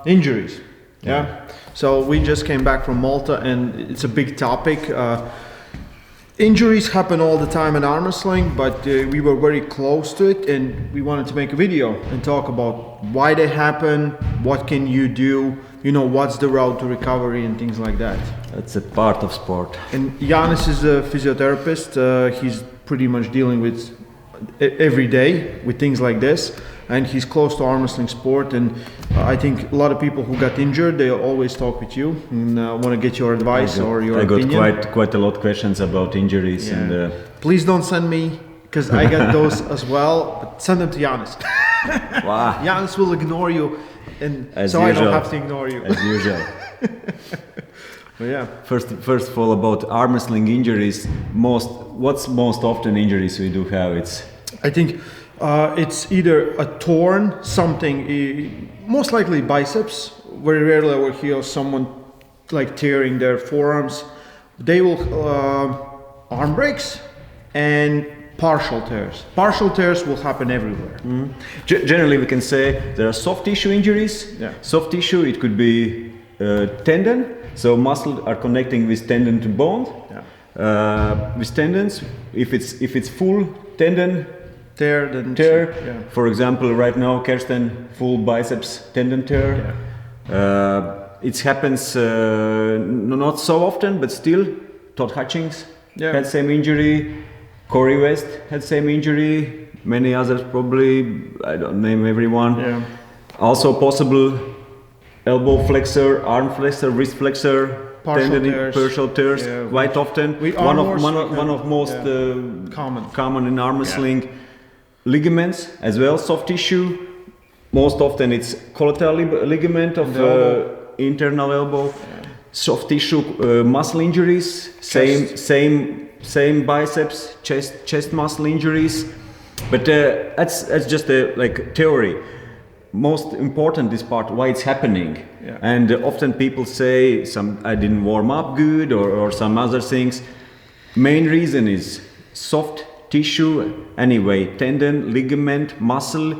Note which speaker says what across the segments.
Speaker 1: Injuries. Yeah. So we just came back from Malta, and it's a big topic. Injuries happen all the time in arm wrestling, but we were very close to it, and we wanted to make a video and talk about why they happen, what can you do, what's the route to recovery and things like that.
Speaker 2: That's a part of sport.
Speaker 1: And Janis is a physiotherapist. He's pretty much dealing with every day with things like this, and he's close to arm wrestling sport. And I think a lot of people who got injured, they always talk with you and want to get your advice or your opinion.
Speaker 2: I got quite a lot of questions about injuries.
Speaker 1: Yeah.
Speaker 2: And
Speaker 1: please don't send me, because I got those as well. But send them to Janis.
Speaker 2: Wow.
Speaker 1: Janis will ignore you, and
Speaker 2: as
Speaker 1: so
Speaker 2: usual.
Speaker 1: I don't have to ignore you.
Speaker 2: As usual.
Speaker 1: But yeah.
Speaker 2: First of all, about arm wrestling injuries. What's most often injuries we do have?
Speaker 1: I think it's either a torn something, most likely biceps. Very rarely I will hear someone like tearing their forearms. They will arm breaks and partial tears. Partial tears will happen everywhere.
Speaker 2: Mm. Generally, we can say there are soft tissue injuries.
Speaker 1: Yeah.
Speaker 2: Soft tissue, it could be tendon. So muscle are connecting with tendon to bone.
Speaker 1: Yeah.
Speaker 2: With tendons, if it's full tendon
Speaker 1: tear, then
Speaker 2: tear. For example, right now, Kirsten full biceps tendon tear.
Speaker 1: Yeah.
Speaker 2: It happens not so often, but still. Todd Hutchings had same injury. Corey West had same injury. Many others probably. I don't name everyone.
Speaker 1: Yeah.
Speaker 2: Also possible elbow flexor, arm flexor, wrist flexor. Partial tears, quite often. One of most common in arm wrestling. Yeah. Ligaments as well, soft tissue. Most often it's collateral ligament of internal elbow. Yeah. Soft tissue muscle injuries. Same biceps, chest muscle injuries. But that's just a theory. Most important is part why it's happening. Yeah. And often people say I didn't warm up good or some other things. Main reason is soft tissue anyway, tendon, ligament, muscle.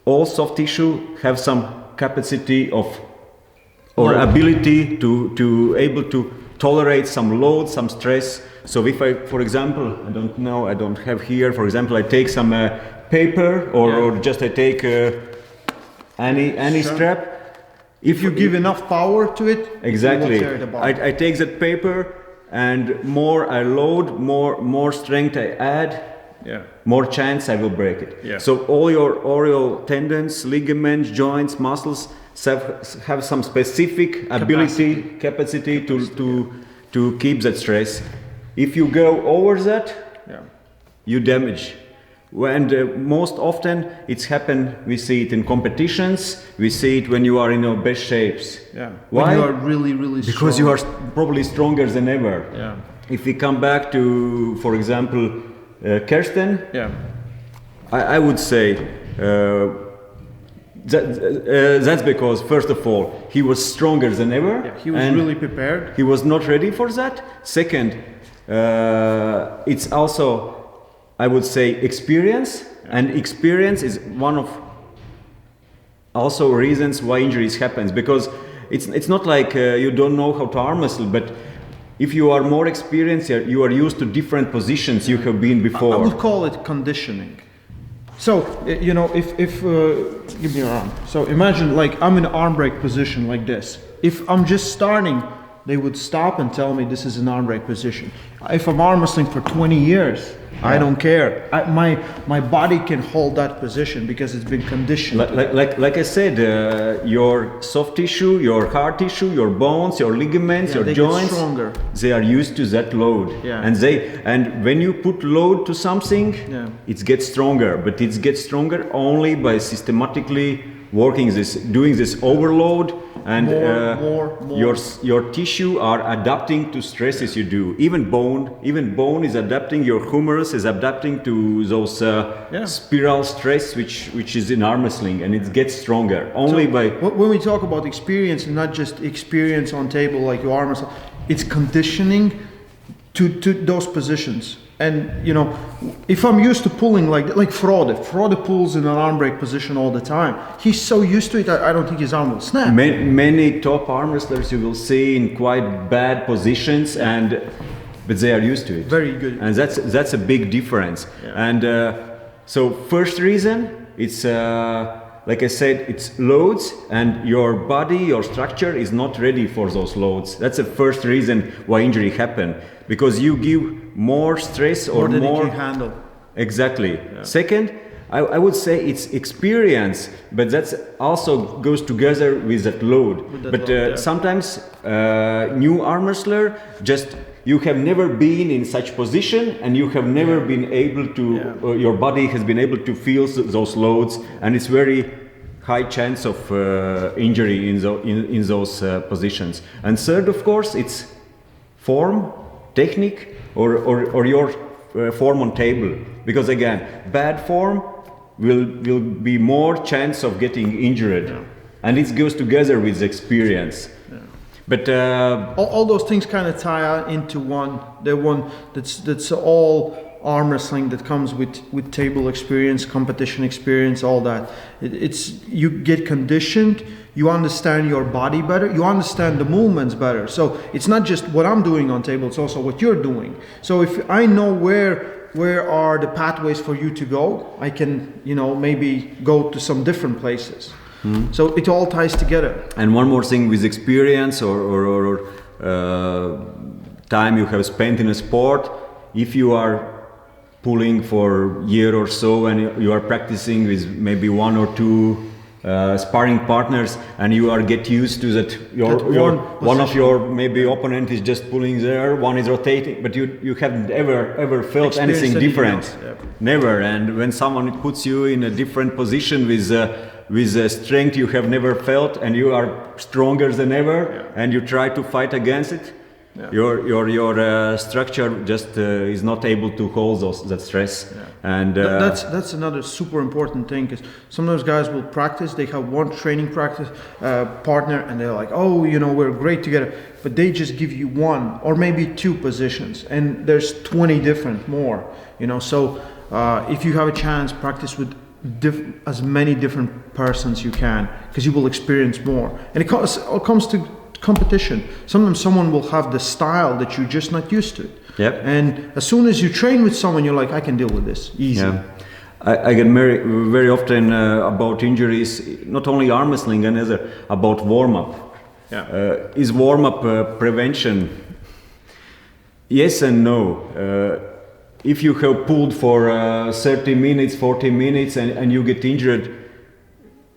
Speaker 2: All soft tissue have some capacity of or ability to able to tolerate some load, some stress. So if I, for example, I don't have here, for example, I take some paper or just I take any strap.
Speaker 1: If you give enough power to it,
Speaker 2: exactly. I take that paper, and more I load, more strength I add, more chance I will break it. Yeah. So all your tendons, ligaments, joints, muscles have some specific capacity to keep that stress. If you go over that, you damage. And most often it's happened, we see it in competitions, we see it when you are in your best shapes.
Speaker 1: Yeah.
Speaker 2: Why?
Speaker 1: When you are really strong.
Speaker 2: Because you are probably stronger than ever.
Speaker 1: Yeah.
Speaker 2: If we come back to, for example, Kirsten, I would say that's because, first of all, he was stronger than ever.
Speaker 1: Yeah, he was really prepared.
Speaker 2: He was not ready for that. Second, it's also, I would say, experience, and experience is one of also reasons why injuries happens, because it's not like you don't know how to arm wrestle, but if you are more experienced, you are used to different positions you have been before.
Speaker 1: I would call it conditioning. So if give me your arm. So imagine like I'm in an arm break position like this. If I'm just starting, they would stop and tell me this is an arm break position. If I'm arm wrestling for 20 years, I don't care. My body can hold that position because it's been conditioned.
Speaker 2: Like I said, your soft tissue, your hard tissue, your bones, your ligaments, your joints, they are used to that load. Yeah. And when you put load to something, it gets stronger. But it gets stronger only by systematically doing this overload, and
Speaker 1: more.
Speaker 2: Your tissue are adapting to stresses you do. Even bone is adapting. Your humerus is adapting to those spiral stress which is in arm wrestling, and it gets stronger only by.
Speaker 1: When we talk about experience, and not just experience on table like your arm wrestle, it's conditioning to those positions. And you know, if I'm used to pulling like Frode pulls in an arm break position all the time. He's so used to it, I don't think his arm will snap.
Speaker 2: Many top arm wrestlers you will see in quite bad positions, but they are used to it.
Speaker 1: Very good.
Speaker 2: And that's a big difference. Yeah. And so first reason, it's like I said, it's loads, and your body, your structure is not ready for those loads. That's the first reason why injury happen, because you give more stress or more
Speaker 1: than you can handle.
Speaker 2: Exactly. Yeah. Second, I would say it's experience, but that also goes together with that load. Sometimes new arm wrestler, just you have never been in such position, and you have never been able to, your body has been able to feel those loads, and it's very high chance of injury in those positions. And third, of course, it's form, technique, or your form on table, because again, bad form will be more chance of getting injured, and it goes together with experience. But
Speaker 1: all those things kind of tie into one. The one that's all arm wrestling that comes with table experience, competition experience, all that. It's you get conditioned. You understand your body better. You understand the movements better. So it's not just what I'm doing on table. It's also what you're doing. So if I know where are the pathways for you to go, I can maybe go to some different places. So it all ties together.
Speaker 2: And one more thing with experience or time you have spent in a sport, if you are pulling for a year or so and you are practicing with maybe one or two sparring partners, and you are get used to that one of your maybe opponent is just pulling there, one is rotating, but you haven't ever felt anything different. Never. And when someone puts you in a different position with a strength you have never felt, and you are stronger than ever, and you try to fight against it, your structure just is not able to hold that stress. And
Speaker 1: that's another super important thing, because sometimes guys will practice, they have one training practice partner, and they're like, oh, we're great together, but they just give you one or maybe two positions, and there's 20 different more. So if you have a chance, practice with as many different persons you can, because you will experience more. And it comes to competition. Sometimes someone will have the style that you're just not used to.
Speaker 2: Yep.
Speaker 1: And as soon as you train with someone, you're like, I can deal with this easy.
Speaker 2: Yeah. I get very often about injuries, not only arm wrestling, and about warm-up. Is warm-up prevention? Yes and no. If you have pulled for 30 minutes, 40 minutes, and you get injured,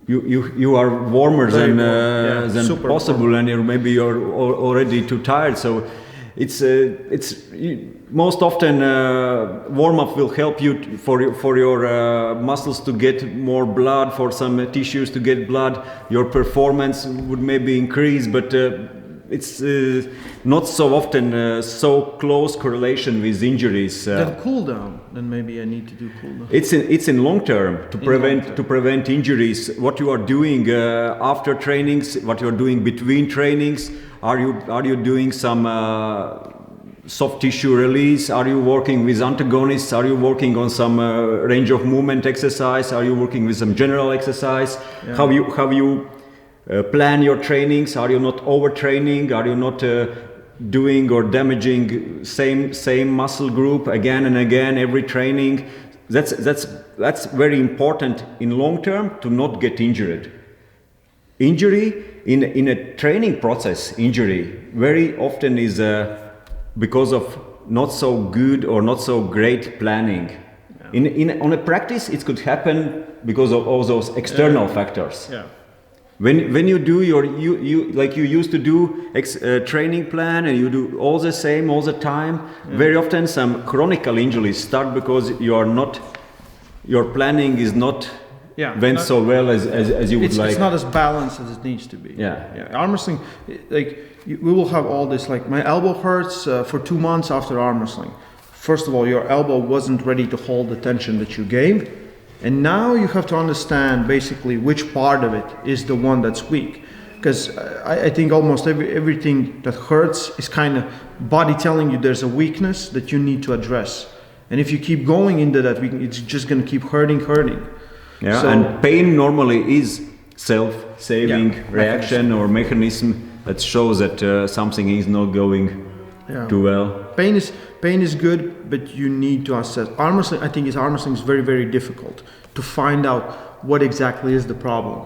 Speaker 2: you are warmer than possible, and maybe you're already too tired. So it's most often warm-up will help you for your muscles to get more blood, for some tissues to get blood. Your performance would maybe increase, but it's not so often so close correlation with injuries.
Speaker 1: Then cool down. Then maybe I need to do cool down.
Speaker 2: It's in long term to prevent injuries. What you are doing after trainings, what you are doing between trainings. Are you doing some soft tissue release? Are you working with antagonists? Are you working on some range of movement exercise? Are you working with some general exercise? How you plan your trainings? Are you not overtraining? Are you not doing or damaging same muscle group again and again every training? That's very important in long term to not get injured. Injury in a training process, injury very often is because of not so good or not so great planning. On a practice, it could happen because of all those external factors. When you do you like you used to do training plan, and you do all the same all the time, very often some chronic injuries start because your planning is not went so well as you would like.
Speaker 1: It's not as balanced as it needs to be. Arm wrestling, we will have all this, like my elbow hurts for 2 months after arm wrestling. First of all, your elbow wasn't ready to hold the tension that you gave. And now you have to understand basically which part of it is the one that's weak. Because I think almost everything that hurts is kind of body telling you there's a weakness that you need to address. And if you keep going into that, it's just going to keep hurting.
Speaker 2: Yeah, so, and pain normally is self-saving reaction or mechanism that shows that something is not going too well.
Speaker 1: Pain is good, but you need to assess. Arm wrestling, I think, arm wrestling is very, very difficult to find out what exactly is the problem.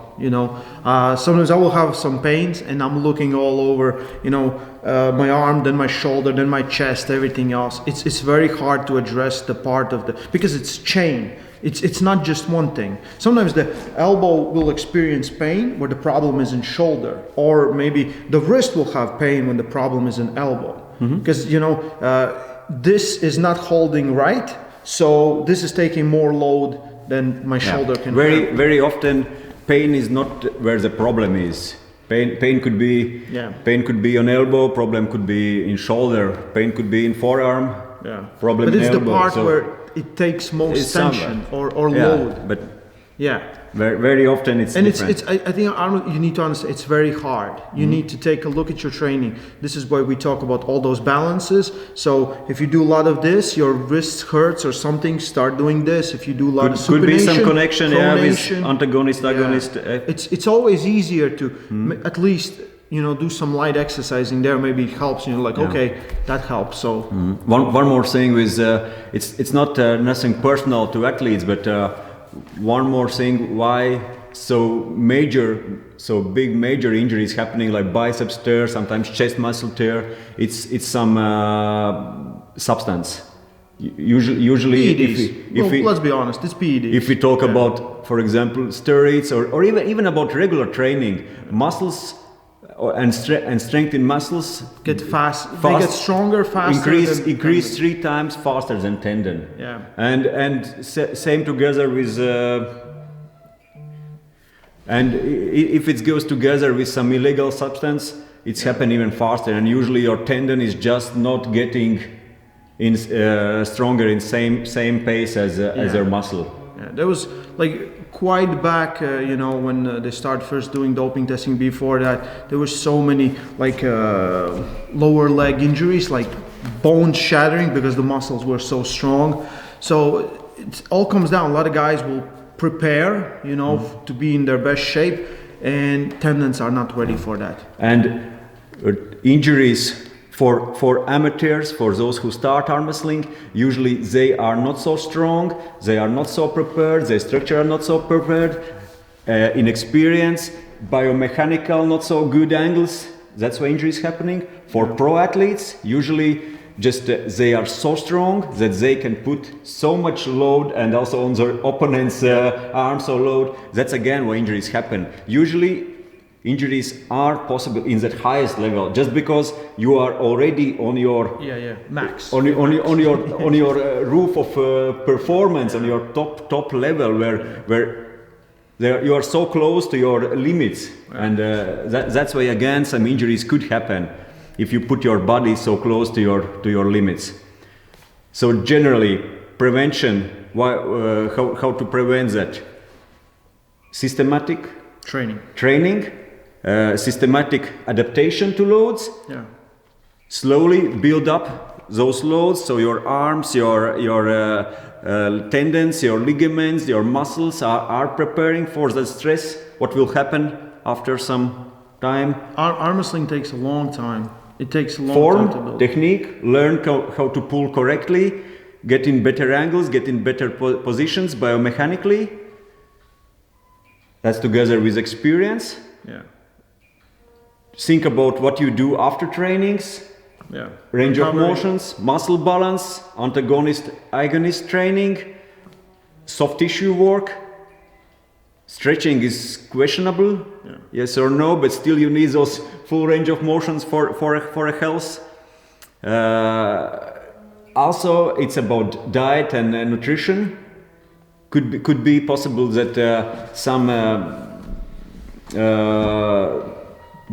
Speaker 1: Sometimes I will have some pains, and I'm looking all over, my arm, then my shoulder, then my chest, everything else. It's very hard to address the part of because it's chain. It's not just one thing. Sometimes the elbow will experience pain where the problem is in shoulder, or maybe the wrist will have pain when the problem is in elbow. Because this is not holding right, so this is taking more load than my shoulder can.
Speaker 2: Very often, pain is not where the problem is. Pain could be on elbow. Problem could be in shoulder. Pain could be in forearm. Problem
Speaker 1: but it's
Speaker 2: in elbow.
Speaker 1: The part where it takes most tension or load.
Speaker 2: But very often it's different.
Speaker 1: I think you need to understand it's very hard. You need to take a look at your training. This is why we talk about all those balances. So if you do a lot of this, your wrist hurts or something, start doing this. If you do a lot of supination,
Speaker 2: could be some connection with antagonist, agonist.
Speaker 1: It's always easier to at least do some light exercising there. Maybe it helps. Okay, that helps. So
Speaker 2: one more thing is it's not nothing personal to athletes, but one more thing, why so big major injuries happening, like biceps tear, sometimes chest muscle tear. It's some substance. Usually,
Speaker 1: PEDs. Let's be honest, it's PEDs.
Speaker 2: If we talk about, for example, steroids or even about regular training, muscles and strength in muscles
Speaker 1: get fast. They get stronger, faster.
Speaker 2: Increase 3 times faster than tendon.
Speaker 1: Yeah.
Speaker 2: And same together with. And if it goes together with some illegal substance, it's happened even faster. And usually your tendon is just not getting stronger in same pace as your muscle.
Speaker 1: Yeah, there was quite back, when they started first doing doping testing. Before that, there were so many lower leg injuries, like bone shattering because the muscles were so strong. So it all comes down. A lot of guys will prepare, to be in their best shape, and tendons are not ready for that.
Speaker 2: And injuries for amateurs, for those who start arm wrestling, usually they are not so strong, they are not so prepared, their structure are not so prepared, inexperience, biomechanical not so good angles. That's why injury is happening. For pro athletes, usually just they are so strong that they can put so much load and also on their opponent's arms so load. That's again why injuries happen. Usually injuries are possible in that highest level, just because you are already on your
Speaker 1: max
Speaker 2: on your roof of performance, on your top level where you are so close to your limits, and that's why again some injuries could happen if you put your body so close to your limits. So generally, prevention. How to prevent that? Systematic training. Systematic adaptation to loads. Slowly build up those loads, so your arms, your tendons, your ligaments, your muscles are preparing for the stress. What will happen after some time?
Speaker 1: Arm wrestling takes a long time. It takes a long time to build.
Speaker 2: Technique, learn how to pull correctly, get in better angles, get in better positions biomechanically. That's together with experience. Think about what you do after trainings. Range of motions, muscle balance, antagonist agonist training, soft tissue work. Stretching is questionable, yes or no, but still you need those full range of motions for a health. Also, it's about diet and nutrition. Could be possible that some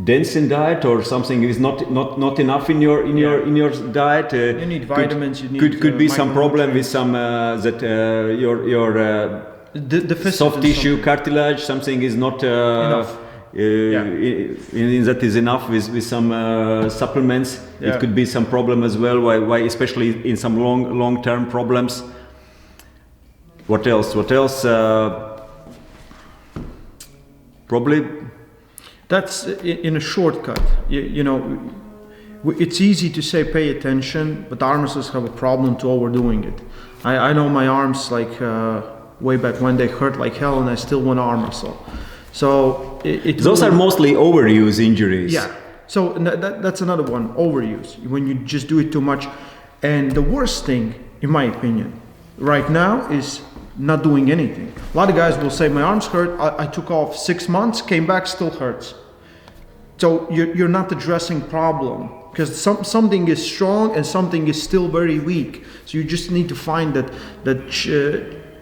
Speaker 2: dense in diet or something is not enough in your diet.
Speaker 1: You need vitamins.
Speaker 2: Could be some problem with some your soft tissue cartilage. Something is not that is enough with some supplements. It could be some problem as well. Why especially in some long-term problems. What else? Probably.
Speaker 1: That's in a shortcut. You know, it's easy to say pay attention, but arm wrestlers have a problem to overdoing it. I know my arms like way back when they hurt like hell, and I still want to arm wrestle. So
Speaker 2: those are mostly overuse injuries.
Speaker 1: Yeah. So that's another one, overuse, when you just do it too much. And the worst thing, in my opinion, right now is not doing anything. A lot of guys will say, my arms hurt, I took off 6 months, came back, still hurts. So you're not addressing problem, because something is strong and something is still very weak. So you just need to find that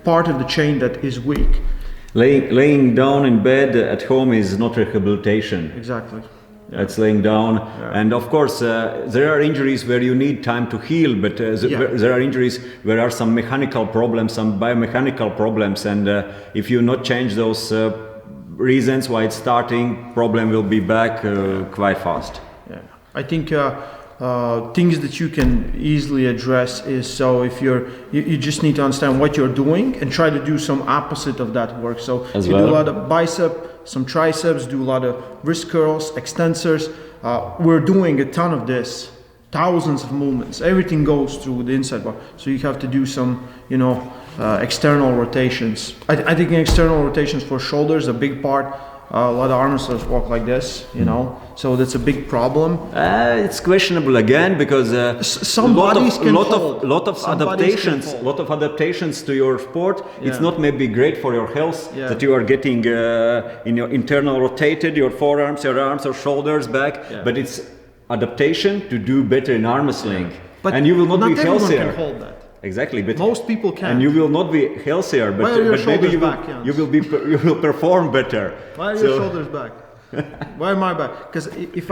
Speaker 1: part of the chain that is weak.
Speaker 2: Laying down in bed at home is not rehabilitation.
Speaker 1: Exactly.
Speaker 2: Yeah. It's laying down, and of course there are injuries where you need time to heal, but there are injuries where are some mechanical problems, some biomechanical problems, and if you not change those reasons why it's starting, problem will be back quite fast.
Speaker 1: Yeah, I think things that you can easily address is, so if you just need to understand what you're doing and try to do some opposite of that work. So do a lot of bicep, some triceps, do a lot of wrist curls, extensors. We're doing a ton of this, thousands of movements. Everything goes through the inside bar. So you have to do some, external rotations. I think external rotations for shoulders a big part. A lot of arm wrestlers walk like this, so that's a big problem.
Speaker 2: It's questionable again, because
Speaker 1: some bodies can hold.
Speaker 2: lot of adaptations to your sport. It's not maybe great for your health that you are getting in your internal rotated, your forearms, your arms, or shoulders back, but it's adaptation to do better in arm wrestling. And you will not be healthier.
Speaker 1: Everyone can hold that.
Speaker 2: Exactly, but
Speaker 1: most people can.
Speaker 2: And you will not be healthier, but maybe you will perform better.
Speaker 1: Why are your shoulders back? Why am I back? Because if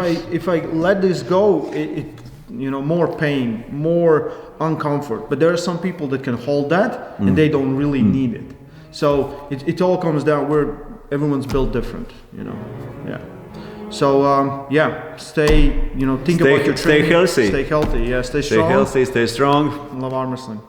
Speaker 1: I let this go, it more pain, more uncomfort. But there are some people that can hold that, and they don't really need it. So it all comes down where everyone's built different, Yeah. So stay, think about your training.
Speaker 2: Stay healthy.
Speaker 1: Stay healthy. Yeah. Stay strong.
Speaker 2: Stay healthy. Stay strong.
Speaker 1: Love arm wrestling.